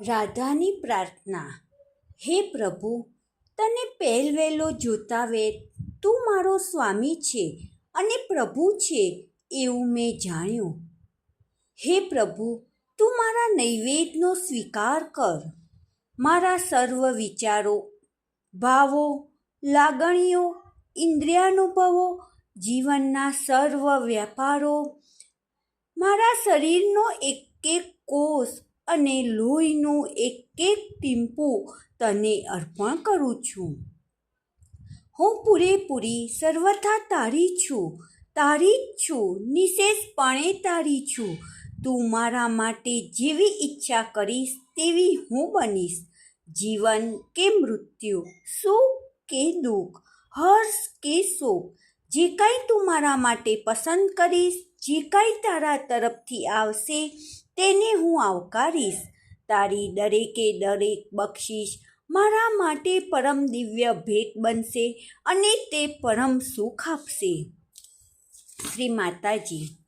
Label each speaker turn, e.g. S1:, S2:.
S1: રાધાની પ્રાર્થના. હે પ્રભુ, તને પહેલવહેલો જોતા વેત તું મારો સ્વામી છે અને પ્રભુ છે એવું મેં જાણ્યું. હે પ્રભુ, તું મારા નૈવેદ્યનો સ્વીકાર કર. મારા સર્વ વિચારો, ભાવો, લાગણીઓ, ઇન્દ્રિયાનુભવો, જીવનના સર્વ વ્યાપારો, મારા શરીરનો એક એક કોષ અને લોહીનું એક એક ટીમ્પું તને અર્પણ કરું છું. હું પૂરેપૂરી સર્વથા તારી છું, તારી જ છું, નિશેષપણે તારી છું. તું મારા માટે જેવી ઈચ્છા કરીશ તેવી હું બનીશ. જીવન કે મૃત્યુ, સુખ કે દુઃખ, હર્ષ કે શોક, જે કાંઈ તું મારા માટે પસંદ કરીશ, જે કાંઈ તારા તરફથી આવશે તેને હું આવકારીશ. તારી દરેકે દરેક બક્ષિસ મારા માટે પરમ દિવ્ય ભેટ બનશે અને તે પરમ સુખ આપશે. શ્રી માતાજી.